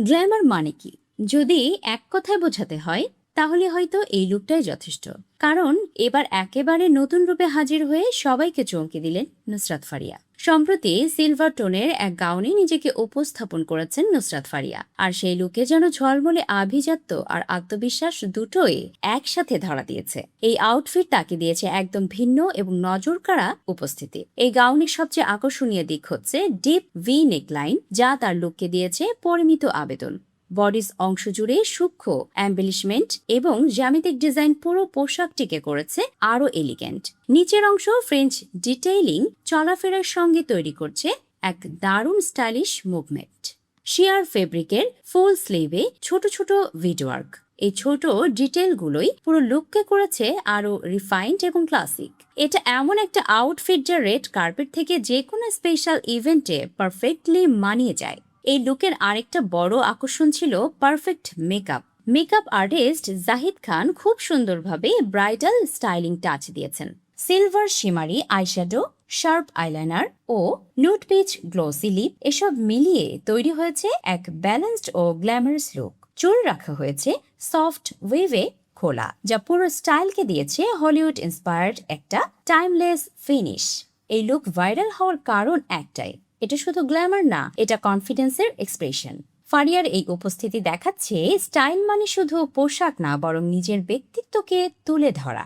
Glamour মানে কি? যদি এক কথায় বোঝাতে হয় তাহলে হয়তো এই লুকটাই যথেষ্ট। কারণ এবার একেবারে নতুন রূপে হাজির হয়ে সবাইকে চমকে দিলেন নুসরাত ফারিয়া। সম্প্রতি সিলভার টোনের এক গাউনে নিজেকে উপস্থাপন করেছেন নুসরাত ফারিয়া, আর সেই লুকে যেন ঝলমলে আভিজাত্য আর আত্মবিশ্বাস দুটোই একসাথে ধরা দিয়েছে। এই আউটফিট তাকে দিয়েছে একদম ভিন্ন এবং নজরকাড়া উপস্থিতি। এই গাউনের সবচেয়ে আকর্ষণীয় দিক হচ্ছে ডিপ ভি নেকলাইন, যা তার লুককে দিয়েছে পরিমিত আবেদন। বডিস অংশ জুড়ে সূক্ষ্ম অ্যাম্বেলিশমেন্ট এবং জ্যামিতিক ডিজাইন পুরো পোশাকটিকে করেছে আরও এলিগেন্ট। নিচের অংশ ফ্রেঞ্চ ডিটেইলিং চলাফেরার সঙ্গে তৈরি করছে এক দারুণ স্টাইলিশ মুভমেন্ট। শিয়ার ফেব্রিকের ফুল স্লিভে ছোট ছোট ভিডওয়ার্ক, এই ছোট ডিটেলগুলোই পুরো লুককে করেছে আরও রিফাইন্ড এবং ক্লাসিক। এটা এমন একটা আউটফিট যা রেড কার্পেট থেকে যে কোনো স্পেশাল ইভেন্টে পারফেক্টলি মানিয়ে যায়। এই লুকের আরেকটা বড় আকর্ষণ ছিল perfect makeup. Makeup artist Zahid Khan খুব সুন্দরভাবে ব্রাইডাল স্টাইলিং টাচ দিয়েছেন। Silver shimmery eyeshadow, sharp eyeliner ও নুড পিচ গ্লোসি লিপ, এসব মিলিয়ে তৈরি হয়েছে এক ব্যালেন্সড ও গ্ল্যামারাস লুক। চুল রাখা হয়েছে সফট ওয়েভে খোলা, যা পুরো স্টাইলকে দিয়েছে হলিউড ইন্সপায়ার্ড একটা টাইমলেস ফিনিশ। এই লুক ভাইরাল হওয়ার কারণ একটাই, এটা শুধু গ্ল্যামার না, এটা কনফিডেন্সের এক্সপ্রেশন। ফারিয়ার এই উপস্থিতি দেখাচ্ছে স্টাইল মানে শুধু পোশাক না, বরং নিজের ব্যক্তিত্বকে তুলে ধরা।